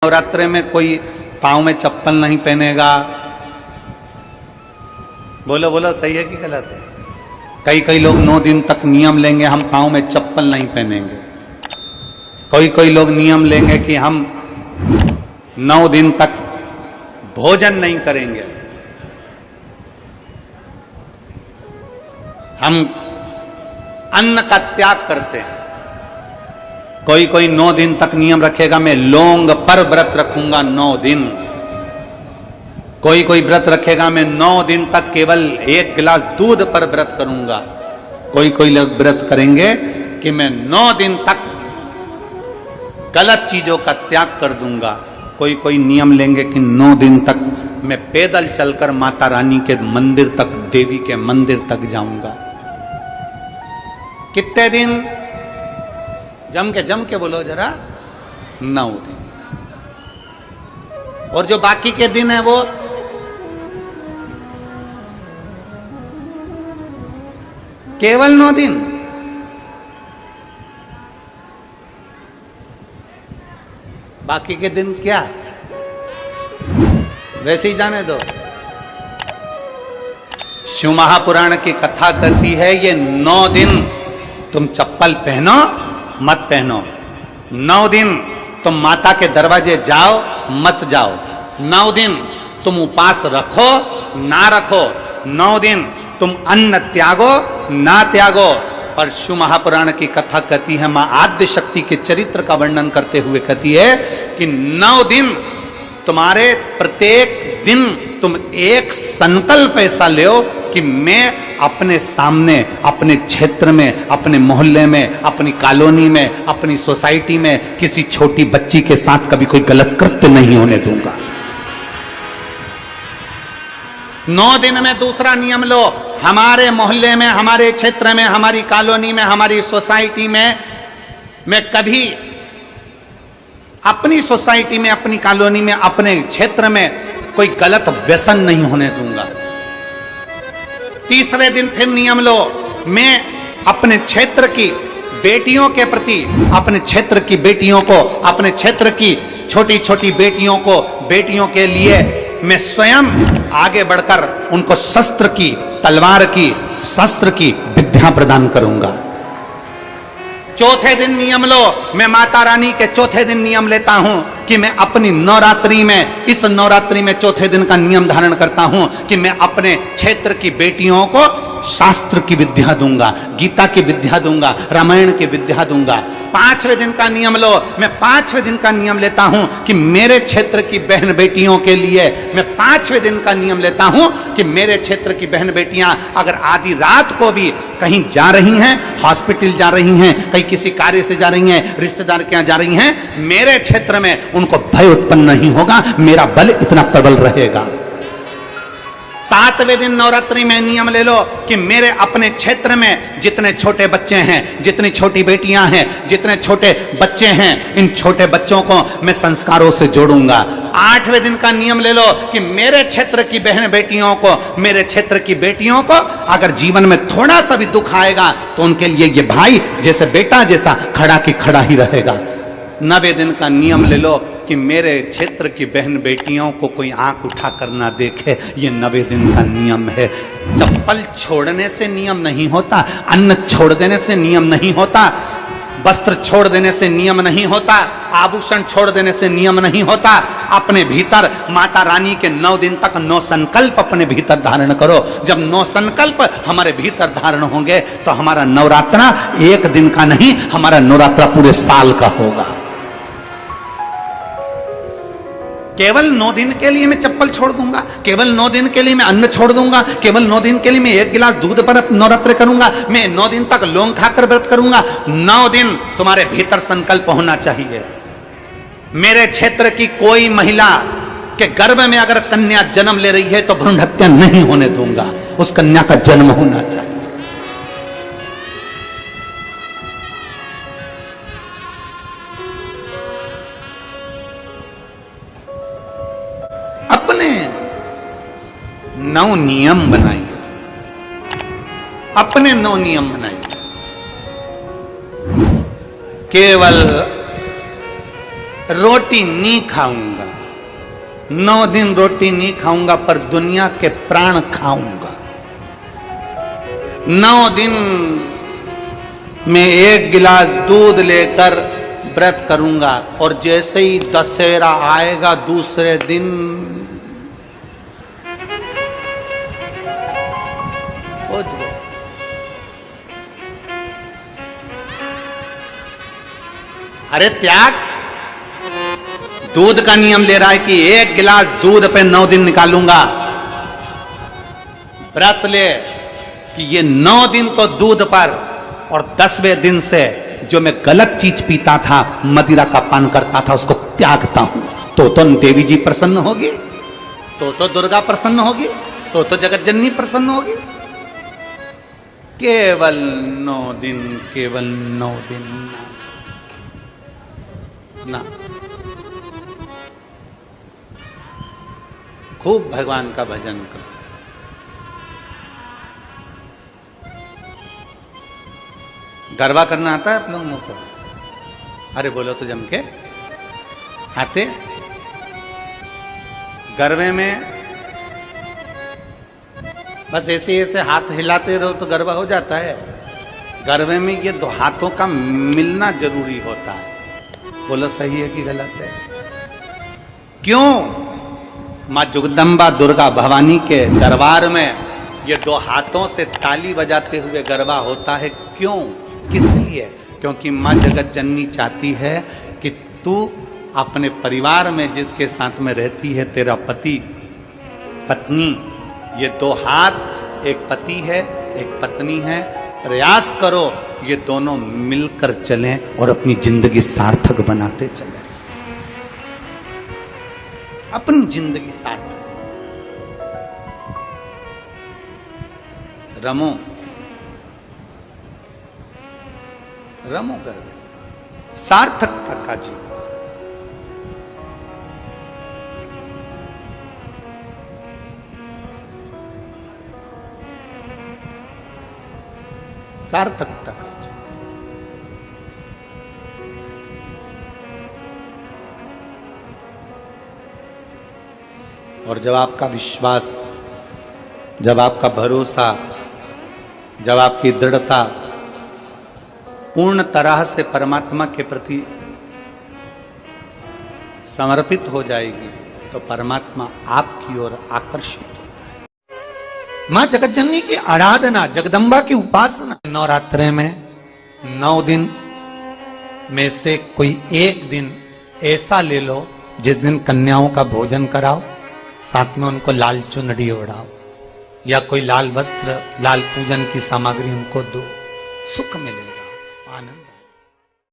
शिवरात्रि में कोई पाँव में चप्पल नहीं पहनेगा। बोलो बोलो, सही है कि गलत है? कई कई लोग 9 दिन तक नियम लेंगे, हम पाँव में चप्पल नहीं पहनेंगे। कोई लोग नियम लेंगे कि हम 9 दिन तक भोजन नहीं करेंगे, हम अन्न का त्याग करते हैं। कोई 9 दिन तक नियम रखेगा, मैं लौंग पर व्रत रखूंगा 9 दिन। कोई व्रत रखेगा, मैं 9 दिन तक केवल 1 गिलास दूध पर व्रत करूंगा। कोई लोग व्रत करेंगे कि मैं 9 दिन तक गलत चीजों का त्याग कर दूंगा। कोई नियम लेंगे कि 9 दिन तक मैं पैदल चलकर माता रानी के मंदिर तक, देवी के मंदिर तक जाऊंगा। कितने दिन? जम के बोलो जरा, 9 दिन। और जो बाकी के दिन है वो केवल 9 दिन। बाकी के दिन क्या? वैसे ही जाने दो। शिव महापुराण की कथा कहती है ये 9 दिन तुम चप्पल पहनो मत पहनो, 9 दिन तुम माता के दरवाजे जाओ मत जाओ, 9 दिन तुम उपास रखो ना रखो, 9 दिन तुम अन्न त्यागो ना त्यागो। पर शिव महापुराण की कथा कहती है, मां आद्य शक्ति के चरित्र का वर्णन करते हुए कहती है कि 9 दिन तुम्हारे प्रत्येक दिन तुम एक संकल्प ऐसा लो कि मैं अपने सामने, अपने क्षेत्र में, अपने मोहल्ले में, अपनी कॉलोनी में, अपनी सोसाइटी में किसी छोटी बच्ची के साथ कभी कोई गलत कृत्य नहीं होने दूंगा। 9 दिन में दूसरा नियम लो, हमारे मोहल्ले में, हमारे क्षेत्र में, हमारी कॉलोनी में, हमारी सोसाइटी में मैं कभी अपनी सोसाइटी में, अपनी कॉलोनी में, अपने क्षेत्र में कोई गलत व्यसन नहीं होने दूंगा। तीसरे दिन फिर नियम लो, मैं अपने क्षेत्र की बेटियों के प्रति, अपने क्षेत्र की बेटियों को, अपने क्षेत्र की छोटी छोटी बेटियों को, बेटियों के लिए मैं स्वयं आगे बढ़कर उनको शस्त्र की, तलवार की, शस्त्र की विद्या प्रदान करूंगा। चौथे दिन नियम लो, मैं माता रानी के चौथे दिन नियम लेता हूं कि मैं अपनी नवरात्रि में, इस नवरात्रि में चौथे दिन का नियम धारण करता हूं कि मैं अपने क्षेत्र की बेटियों को शास्त्र की विद्या दूंगा, गीता की विद्या दूंगा, रामायण की विद्या दूंगा। 5वें दिन का नियम लो, मैं 5वें दिन का नियम लेता हूं कि मेरे क्षेत्र की बहन बेटियों के लिए, मैं 5वें दिन का नियम लेता हूं कि मेरे क्षेत्र की बहन बेटियां अगर आधी रात को भी कहीं जा रही हैं, हॉस्पिटल जा रही हैं, कहीं किसी कार्य से जा रही हैं, रिश्तेदार के यहां जा रही हैं, मेरे क्षेत्र में उनको भय उत्पन्न नहीं होगा, मेरा बल इतना प्रबल रहेगा। 7वें दिन नवरात्रि में नियम ले लो कि मेरे अपने क्षेत्र में जितने छोटे बच्चे हैं, जितनी छोटी बेटियां हैं, जितने छोटे बच्चे हैं, इन छोटे बच्चों को मैं संस्कारों से जोड़ूंगा। 8वें दिन का नियम ले लो कि मेरे क्षेत्र की बहन बेटियों को, मेरे क्षेत्र की बेटियों को अगर जीवन में थोड़ा सा भी दुख आएगा तो उनके लिए ये भाई जैसे बेटा जैसा खड़ा की खड़ा ही रहेगा। 9वें दिन का नियम ले लो कि मेरे क्षेत्र की बहन बेटियों को कोई आंख उठा कर ना देखे, ये 9वें दिन का नियम है। चप्पल छोड़ने से नियम नहीं होता, अन्न छोड़ देने से नियम नहीं होता, वस्त्र छोड़ देने से नियम नहीं होता, आभूषण छोड़ देने से नियम नहीं होता। अपने भीतर माता रानी के 9 दिन तक 9 संकल्प अपने भीतर धारण करो। जब 9 संकल्प हमारे भीतर धारण होंगे तो हमारा नवरात्रा 1 दिन का नहीं, हमारा नवरात्रा पूरे साल का होगा। केवल 9 दिन के लिए मैं चप्पल छोड़ दूंगा, केवल 9 दिन के लिए मैं अन्न छोड़ दूंगा, केवल 9 दिन के लिए मैं 1 गिलास दूध पर नवरात्र करूंगा, मैं 9 दिन तक लौंग खाकर व्रत करूंगा। 9 दिन तुम्हारे भीतर संकल्प होना चाहिए। मेरे क्षेत्र की कोई महिला के गर्भ में अगर कन्या जन्म ले रही है तो भ्रूण हत्या नहीं होने दूंगा, उस कन्या का जन्म होना चाहिए। अपने 9 नियम बनाइए, अपने 9 नियम बनाइए। केवल रोटी नहीं खाऊंगा, 9 दिन रोटी नहीं खाऊंगा, पर दुनिया के प्राण खाऊंगा। 9 दिन में 1 गिलास दूध लेकर व्रत करूंगा, और जैसे ही दशहरा आएगा दूसरे दिन हो जाए। अरे त्याग, दूध का नियम ले रहा है कि 1 गिलास दूध पे 9 दिन निकालूंगा। व्रत ले कि ये 9 दिन तो दूध पर, और 10वें दिन से जो मैं गलत चीज पीता था, मदिरा का पान करता था, उसको त्यागता हूं। तो देवी जी प्रसन्न होगी, तो दुर्गा प्रसन्न होगी, तो जगत जननी प्रसन्न होगी। केवल 9 दिन, केवल 9 दिन ना। खूब भगवान का भजन करो। गरबा करना आता है आप लोगों को? अरे बोलो तो जम के आते। गरबे में बस ऐसे ऐसे हाथ हिलाते रहो तो गरबा हो जाता है। गरबे में ये 2 हाथों का मिलना जरूरी होता है। बोलो सही है कि गलत है? क्यों? मां जगदम्बा दुर्गा भवानी के दरबार में ये 2 हाथों से ताली बजाते हुए गरबा होता है। क्यों? किस लिए? क्योंकि मां जगत जननी चाहती है कि तू अपने परिवार में जिसके साथ में रहती है, तेरा पति पत्नी, ये 2 हाथ, एक पति है एक पत्नी है, प्रयास करो ये दोनों मिलकर चलें और अपनी जिंदगी सार्थक बनाते चलें। अपनी जिंदगी सार्थक रमो रमो कर सार्थकता का जीवन। सार्थकता का जीवन। और जब आपका विश्वास, जब आपका भरोसा, जब आपकी दृढ़ता पूर्ण तरह से परमात्मा के प्रति समर्पित हो जाएगी, तो परमात्मा आपकी ओर आकर्षित हो जाएगा। मां जगत जननी की आराधना, जगदम्बा की उपासना। नवरात्रे में 9 दिन में से कोई एक दिन ऐसा ले लो जिस दिन कन्याओं का भोजन कराओ, साथ में उनको लाल चुनरी ओढ़ाओ, या कोई लाल वस्त्र, लाल पूजन की सामग्री उनको दो। सुख मिलेगा, आनंद।